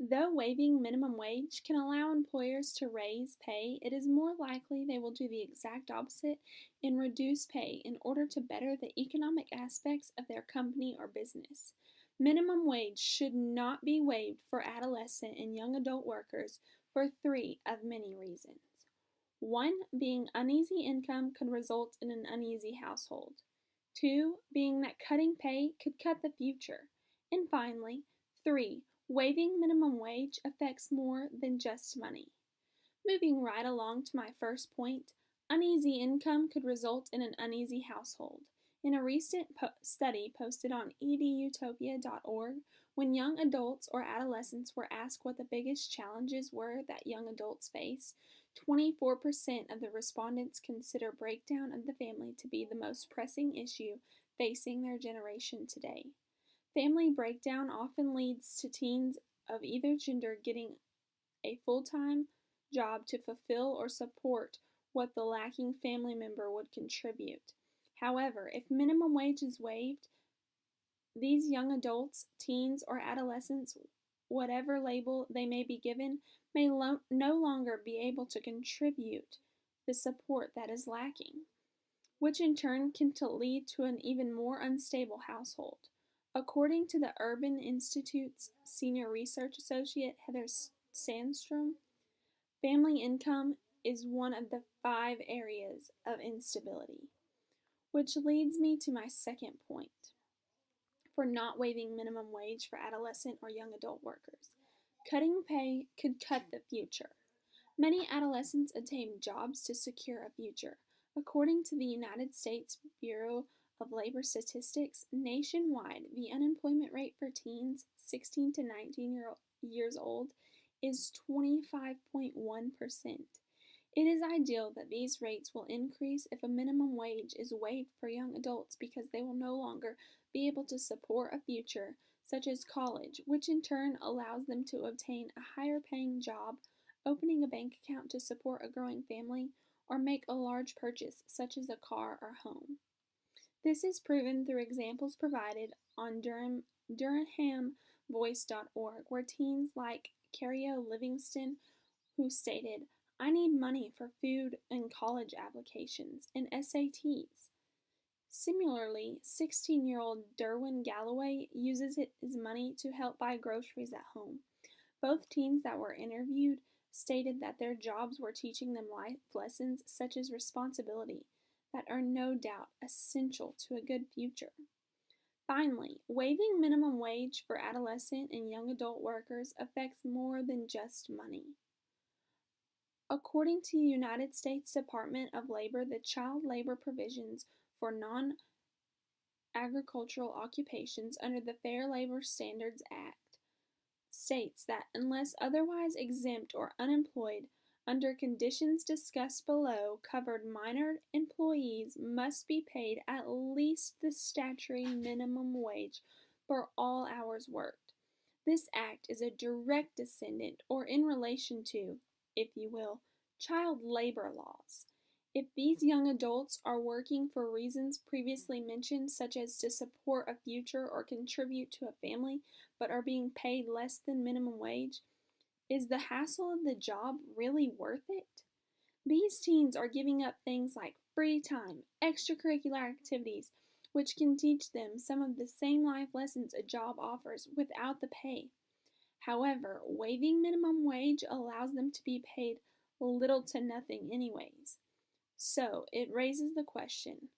Though waiving minimum wage can allow employers to raise pay, it is more likely they will do the exact opposite and reduce pay in order to better the economic aspects of their company or business. Minimum wage should not be waived for adolescent and young adult workers for three of many reasons. One being uneasy income could result in an uneasy household. Two being that cutting pay could cut the future. And finally, three, waiving minimum wage affects more than just money. Moving right along to my first point, uneasy income could result in an uneasy household. In a recent study posted on edutopia.org, when young adults or adolescents were asked what the biggest challenges were that young adults face, 24% of the respondents consider breakdown of the family to be the most pressing issue facing their generation today. Family breakdown often leads to teens of either gender getting a full-time job to fulfill or support what the lacking family member would contribute. However, if minimum wage is waived, these young adults, teens, or adolescents, whatever label they may be given, may no longer be able to contribute the support that is lacking, which in turn can lead to an even more unstable household. According to the Urban Institute's senior research associate Heather Sandstrom, family income is one of the 5 areas of instability, which leads me to my second point for not waiving minimum wage for adolescent or young adult workers. Cutting pay could cut the future. Many adolescents attain jobs to secure a future. According to the United States Bureau of Labor Statistics, nationwide, the unemployment rate for teens 16 to 19 years old is 25.1%. It is ideal that these rates will increase if a minimum wage is waived for young adults because they will no longer be able to support a future such as college, which in turn allows them to obtain a higher paying job, opening a bank account to support a growing family, or make a large purchase such as a car or home. This is proven through examples provided on DurhamVoice.org, where teens like Cario Livingston, who stated, "I need money for food and college applications and SATs." Similarly, 16-year-old Derwin Galloway uses his money to help buy groceries at home. Both teens that were interviewed stated that their jobs were teaching them life lessons such as responsibility that are no doubt essential to a good future. Finally, waiving minimum wage for adolescent and young adult workers affects more than just money. According to the United States Department of Labor, the child labor provisions for non-agricultural occupations under the Fair Labor Standards Act states that unless otherwise exempt or unemployed, under conditions discussed below, covered minor employees must be paid at least the statutory minimum wage for all hours worked. This act is a direct descendant or in relation to, if you will, child labor laws. If these young adults are working for reasons previously mentioned, such as to support a future or contribute to a family, but are being paid less than minimum wage, is the hassle of the job really worth it? These teens are giving up things like free time, extracurricular activities, which can teach them some of the same life lessons a job offers without the pay. However, waiving minimum wage allows them to be paid little to nothing anyways. So it raises the question,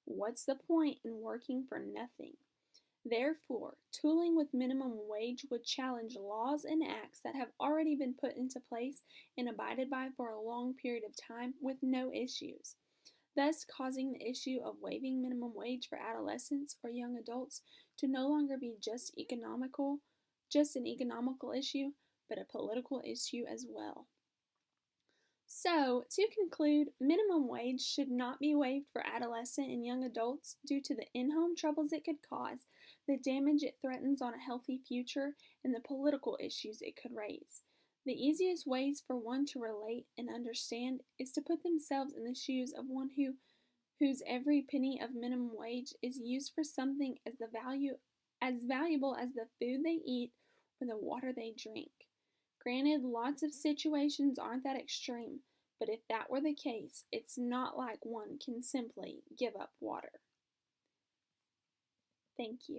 what's the point in working for nothing? Therefore, tooling with minimum wage would challenge laws and acts that have already been put into place and abided by for a long period of time with no issues, thus causing the issue of waiving minimum wage for adolescents or young adults to no longer be just an economical issue, but a political issue as well. So, to conclude, minimum wage should not be waived for adolescent and young adults due to the in-home troubles it could cause, the damage it threatens on a healthy future, and the political issues it could raise. The easiest ways for one to relate and understand is to put themselves in the shoes of one whose every penny of minimum wage is used for something as valuable as the food they eat or the water they drink. Granted, lots of situations aren't that extreme, but if that were the case, it's not like one can simply give up water. Thank you.